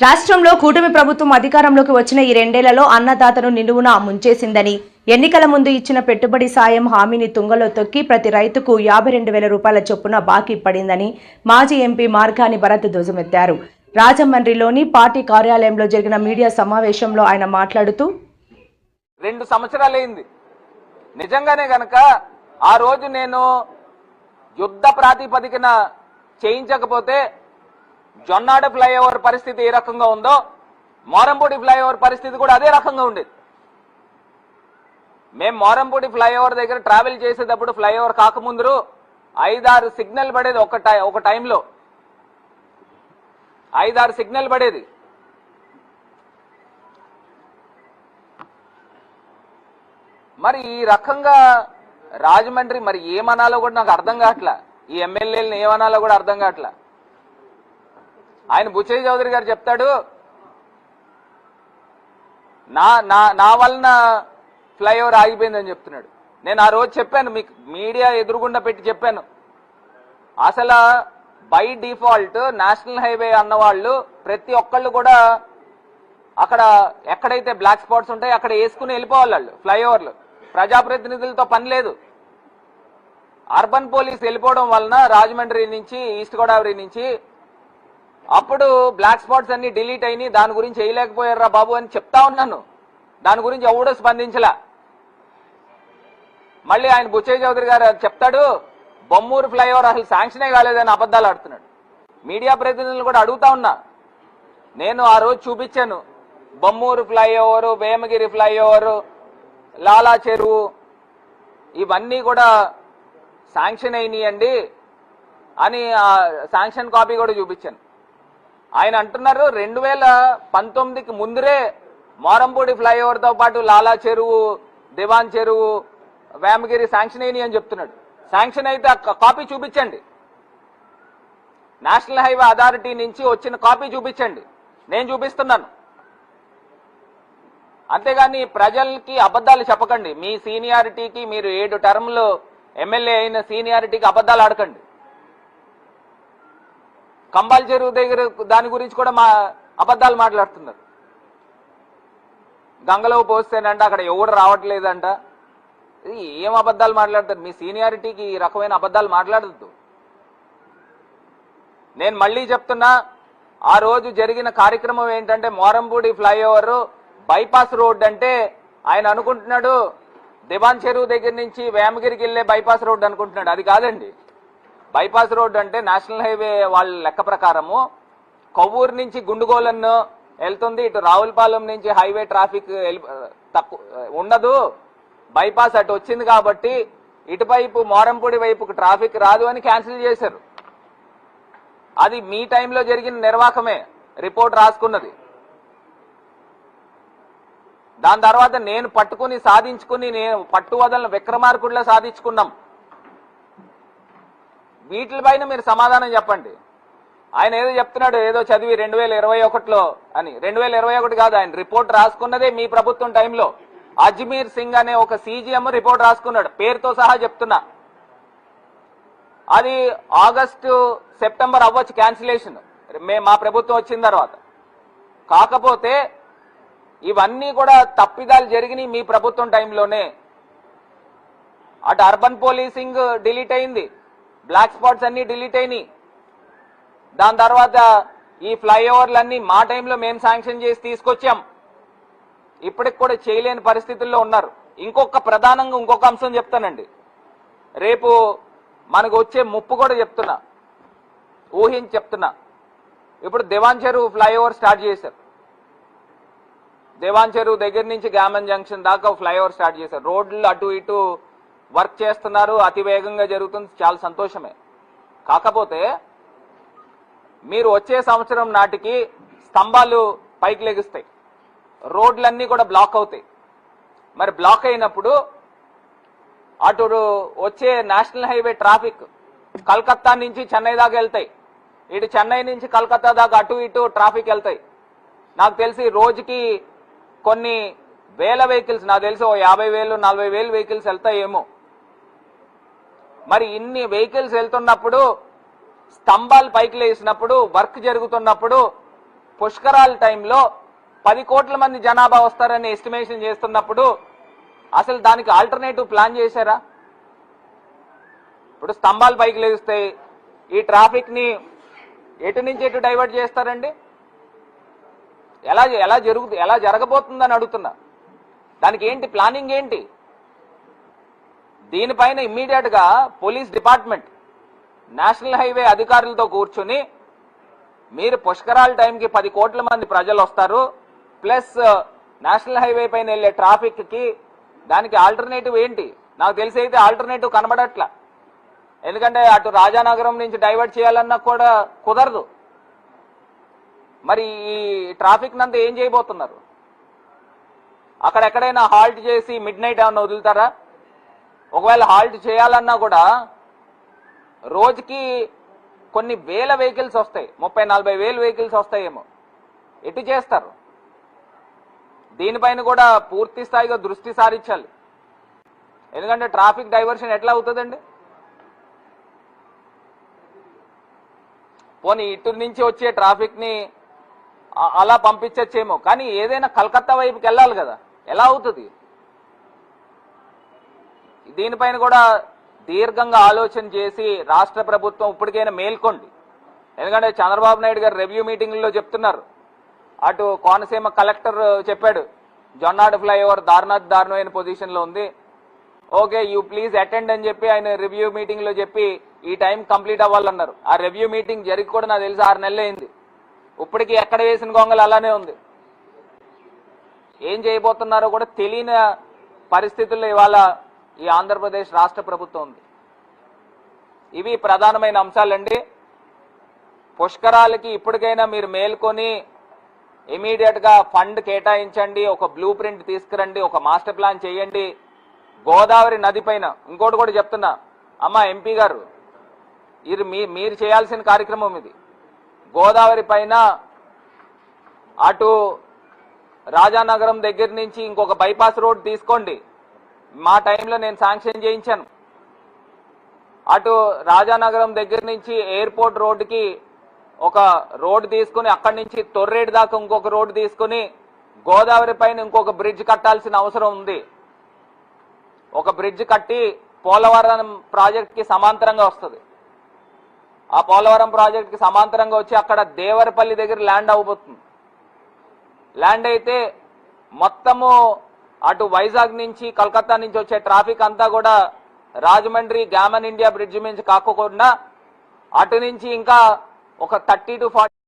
రాష్ట్రంలో కూటమి ప్రభుత్వం అధికారంలోకి వచ్చిన ఈ రెండేళ్లలో అన్నదాతను నిలువున ముంచేసిందని, ఎన్నికల ముందు ఇచ్చిన పెట్టుబడి సాయం హామీని తుంగలో తొక్కి ప్రతి రైతుకు 52,000 రూపాయల చొప్పున బాకీ పడిందని మాజీ ఎంపీ మార్గాని భరత్ ధ్వజమెత్తారు. రాజమండ్రిలోని పార్టీ కార్యాలయంలో జరిగిన మీడియా సమావేశంలో ఆయన మాట్లాడుతూ 2 సంవత్సరాలైంది. నిజంగానే గనక ఆ రోజు నేను యుద్ధ ప్రాతిపదికన చేయించకపోతే జొన్నాడ ఫ్లైఓవర్ పరిస్థితి ఏ రకంగా ఉందో మోరంపూడి ఫ్లైఓవర్ పరిస్థితి కూడా అదే రకంగా ఉండేది. మేము మోరంపూడి ఫ్లైఓవర్ దగ్గర ట్రావెల్ చేసేటప్పుడు ఫ్లైఓవర్ కాకముందు 5-6 సిగ్నల్ పడేది. ఒక టైంలో 5-6 సిగ్నల్ పడేది. మరి ఈ రకంగా రాజమండ్రి మరి ఏమనాలో కూడా నాకు అర్థం కావట్లా. ఈ ఎమ్మెల్యేలను ఏమనాలో కూడా అర్థం కావట్లా. ఆయన బుచ్చయ్య చౌదరి గారు చెప్తాడు, నా వలన ఫ్లైఓవర్ ఆగిపోయిందని చెప్తున్నాడు. నేను ఆ రోజు చెప్పాను, మీకు మీడియా ఎదురుగుండా పెట్టి చెప్పాను, అసలు బై డిఫాల్ట్ నేషనల్ హైవే అన్నవాళ్ళు ప్రతి ఒక్కళ్ళు కూడా అక్కడ ఎక్కడైతే బ్లాక్ స్పాట్స్ ఉంటాయో అక్కడ వేసుకుని వెళ్ళిపోవాలి. వాళ్ళు ఫ్లైఓవర్లు ప్రజాప్రతినిధులతో పని లేదు. అర్బన్ పోలీస్ వెళ్ళిపోవడం వలన రాజమండ్రి నుంచి ఈస్ట్ గోదావరి నుంచి అప్పుడు బ్లాక్ స్పాట్స్ అన్ని డిలీట్ అయినాయి. దాని గురించి వేయలేకపోయారా బాబు అని చెప్తా ఉన్నాను. దాని గురించి ఎవడో స్పందించలా. మళ్ళీ ఆయన బుచ్చయ్య చౌదరి గారు చెప్తాడు, బొమ్మూరు ఫ్లైఓవర్ అసలు శాంక్షనే కాలేదని అబద్ధాలు ఆడుతున్నాడు. మీడియా ప్రతినిధులు కూడా అడుగుతా ఉన్నా. నేను ఆ రోజు చూపించాను, బొమ్మూరు ఫ్లైఓవరు, వేమగిరి ఫ్లైఓవరు, లాలా చెరువు ఇవన్నీ కూడా శాంక్షన్ అయినాయండి అని శాంక్షన్ కాపీ కూడా చూపించాను. ఆయన అంటున్నారు 2019కి ముందరే మోరంపూడి ఫ్లైఓవర్తో పాటు లాలా చెరువు, దివాన్ చెరువు, వేమగిరి శాంక్షన్ అయినాయి అని చెప్తున్నాడు. శాంక్షన్ అయితే కాపీ చూపించండి. నేషనల్ హైవే అథారిటీ నుంచి వచ్చిన కాపీ చూపించండి. నేను చూపిస్తున్నాను. అంతేగాని ప్రజలకి అబద్ధాలు చెప్పకండి. మీ సీనియారిటీకి, మీరు 7 టర్మ్లు ఎమ్మెల్యే అయిన సీనియారిటీకి అబద్ధాలు ఆడకండి. కంబాల్ చెరువు దగ్గర దాని గురించి కూడా అబద్ధాలు మాట్లాడుతున్నారు. గంగలో పోస్తేనంట అక్కడ ఎవరు రావట్లేదంట. ఏం అబద్ధాలు మాట్లాడతారు? మీ సీనియారిటీకి ఈ రకమైన అబద్ధాలు మాట్లాడద్దు. నేను మళ్ళీ చెప్తున్నా, ఆ రోజు జరిగిన కార్యక్రమం ఏంటంటే మోరంపూడి ఫ్లైఓవర్ బైపాస్ రోడ్ అంటే ఆయన అనుకుంటున్నాడు దివాన్ చెరువు దగ్గర నుంచి వేమగిరికి వెళ్లే బైపాస్ రోడ్ అనుకుంటున్నాడు. అది కాదండి. బైపాస్ రోడ్ అంటే నేషనల్ హైవే వాళ్ళ లెక్క ప్రకారము కొవ్వూరు నుంచి గుండుగోలను వెళ్తుంది. ఇటు రావులపాలెం నుంచి హైవే ట్రాఫిక్ తక్కువ ఉండదు. బైపాస్ అటు వచ్చింది కాబట్టి ఇటువైపు మోరంపూడి వైపుకు ట్రాఫిక్ రాదు అని క్యాన్సిల్ చేశారు. అది మీ టైంలో జరిగిన నిర్వాహకమే, రిపోర్ట్ రాసుకున్నది. దాని తర్వాత నేను పట్టుకుని సాధించుకుని, నేను పట్టు వదలను విక్రమార్కుడిలో సాధించుకున్నాం. వీటిపైన మీరు సమాధానం చెప్పండి. ఆయన ఏదో చెప్తున్నాడు, ఏదో చదివి 2021లో అని. 2021 కాదు, ఆయన రిపోర్ట్ రాసుకున్నదే మీ ప్రభుత్వం టైంలో. అజ్మీర్ సింగ్ అనే ఒక సీజీఎం రిపోర్ట్ రాసుకున్నాడు, పేరుతో సహా చెప్తున్నా. అది ఆగస్టు సెప్టెంబర్ అవ్వచ్చు క్యాన్సిలేషన్ మా ప్రభుత్వం వచ్చిన తర్వాత. కాకపోతే ఇవన్నీ కూడా తప్పిదాలు జరిగినాయి మీ ప్రభుత్వం టైంలోనే. అటు అర్బన్ పోలీసింగ్ డిలీట్ అయింది, బ్లాక్ స్పాట్స్ అన్ని డిలీట్ అయినాయి. దాని తర్వాత ఈ ఫ్లైఓవర్లన్నీ మా టైంలో మేము శాంక్షన్ చేసి తీసుకొచ్చాం. ఇప్పటికి కూడా చేయలేని పరిస్థితుల్లో ఉన్నారు. ప్రధానంగా ఇంకొక అంశం చెప్తానండి. రేపు మనకు వచ్చే ముప్పు కూడా చెప్తున్నా, ఊహించి చెప్తున్నా. ఇప్పుడు దివాన్ చెరువు ఫ్లైఓవర్ స్టార్ట్ చేశారు. దివాన్ చెరువు దగ్గర నుంచి గామన్ జంక్షన్ దాకా ఫ్లైఓవర్ స్టార్ట్ చేశారు. రోడ్లు అటు ఇటు వర్క్ చేస్తున్నారు, అతి వేగంగా జరుగుతుంది, చాలా సంతోషమే. కాకపోతే మీరు వచ్చే సంవత్సరం నాటికి స్తంభాలు పైకి లెగుస్తాయి, రోడ్లన్నీ కూడా బ్లాక్ అవుతాయి. మరి బ్లాక్ అయినప్పుడు అటు వచ్చే నేషనల్ హైవే ట్రాఫిక్ కలకత్తా నుంచి చెన్నై దాకా వెళ్తాయి, ఇటు చెన్నై నుంచి కలకత్తా దాకా అటు ఇటు ట్రాఫిక్ వెళ్తాయి. నాకు తెలిసి రోజుకి కొన్ని వేల వెహికల్స్, నాకు తెలిసి 50,000 40,000 వెహికల్స్ వెళ్తాయేమో. మరి ఇన్ని వెహికల్స్ వెళ్తున్నప్పుడు, స్తంభాలు పైకి లేసినప్పుడు, వర్క్ జరుగుతున్నప్పుడు పుష్కరాల టైంలో 10 కోట్ల మంది జనాభా వస్తారని ఎస్టిమేషన్ చేస్తున్నప్పుడు అసలు దానికి ఆల్టర్నేటివ్ ప్లాన్ చేశారా? ఇప్పుడు స్తంభాలు పైకి లేస్తాయి, ఈ ట్రాఫిక్ ని ఎటు నుంచి ఎటు డైవర్ట్ చేస్తారండి? ఎలా జరగబోతుందని అడుగుతున్నా. దానికి ఏంటి ప్లానింగ్ ఏంటి? దీనిపైన ఇమ్మీడియట్ గా పోలీస్ డిపార్ట్మెంట్ నేషనల్ హైవే అధికారులతో కూర్చుని మీరు పుష్కరాల టైంకి 10 కోట్ల మంది ప్రజలు వస్తారు, ప్లస్ నేషనల్ హైవే పైన వెళ్లే ట్రాఫిక్ కి దానికి ఆల్టర్నేటివ్ ఏంటి? నాకు తెలిసి అయితే ఆల్టర్నేటివ్ కనబడట్లా. ఎందుకంటే అటు రాజానగరం నుంచి డైవర్ట్ చేయాలన్నా కూడా కుదరదు. మరి ఈ ట్రాఫిక్ నంతా ఏం చేయబోతున్నారు? అక్కడెక్కడైనా హాల్ట్ చేసి మిడ్ నైట్ ఏమన్నా వదులుతారా? ఒకవేళ హాల్ట్ చేయాలన్నా కూడా రోజుకి కొన్ని వేల వెహికల్స్ వస్తాయి, 30-40 వేల వెహికల్స్ వస్తాయేమో. ఎటు చేస్తారు? దీనిపైన కూడా పూర్తి స్థాయిగా దృష్టి సారించాలి. ఎందుకంటే ట్రాఫిక్ డైవర్షన్ ఎట్లా అవుతుందండి? పోనీ ఇటు నుంచి వచ్చే ట్రాఫిక్ ని అలా పంపించచ్చేమో, కానీ ఏదైనా కలకత్తా వైపుకి వెళ్ళాలి కదా, ఎలా అవుతుంది? దీనిపైన కూడా దీర్ఘంగా ఆలోచన చేసి రాష్ట్ర ప్రభుత్వం ఇప్పటికైనా మేల్కోండి. ఎందుకంటే చంద్రబాబు నాయుడు గారు రివ్యూ మీటింగ్లో చెప్తున్నారు, అటు కోనసీమ కలెక్టర్ చెప్పాడు జొన్నాడు ఫ్లైఓవర్ దారుణమైన పొజిషన్లో ఉంది, ఓకే యూ ప్లీజ్ అటెండ్ అని చెప్పి ఆయన రివ్యూ మీటింగ్లో చెప్పి ఈ టైం కంప్లీట్ అవ్వాలన్నారు. ఆ రివ్యూ మీటింగ్ జరిగి కూడా నాకు తెలిసి 6 నెలలు అయింది. ఇప్పటికీ ఎక్కడ వేసిన గొంగలు అలానే ఉంది. ఏం చేయబోతున్నారో కూడా తెలియని పరిస్థితుల్లో ఇవాళ ఈ ఆంధ్రప్రదేశ్ రాష్ట్ర ప్రభుత్వం ఉంది. ఇవి ప్రధానమైన అంశాలండి. పుష్కరాలకి ఇప్పటికైనా మీరు మేల్కొని ఇమీడియట్ గా ఫండ్ కేటాయించండి, ఒక బ్లూ ప్రింట్ తీసుకురండి, ఒక మాస్టర్ ప్లాన్ చేయండి. గోదావరి నది పైన ఇంకోటి కూడా చెప్తున్నా, అమ్మా ఎంపీ గారు, ఇది మీరు చేయాల్సిన కార్యక్రమం ఇది. గోదావరి పైన అటు రాజానగరం దగ్గర నుంచి ఇంకొక బైపాస్ రోడ్ తీసుకోండి. మా టైంలో నేను శాంక్షన్ చేయించాను. అటు రాజానగరం దగ్గర నుంచి ఎయిర్పోర్ట్ రోడ్డుకి ఒక రోడ్ తీసుకుని అక్కడి నుంచి తొర్రేడు దాకా ఇంకొక రోడ్ తీసుకుని గోదావరి పైన ఇంకొక బ్రిడ్జ్ కట్టాల్సిన అవసరం ఉంది. ఒక బ్రిడ్జ్ కట్టి పోలవరం ప్రాజెక్ట్ కి సమాంతరంగా వస్తుంది. ఆ పోలవరం ప్రాజెక్ట్ కి సమాంతరంగా వచ్చి అక్కడ దేవరపల్లి దగ్గర ల్యాండ్ అవబోతుంది. ల్యాండ్ అయితే మొత్తము అటు వైజాగ్ నుంచి కలకత్తా నుంచి వచ్చే ట్రాఫిక్ అంతా కూడా రాజమండ్రి గ్యామన్ ఇండియా బ్రిడ్జ్ నుంచి కాకుండా అటు నుంచి ఇంకా ఒక 30 to 40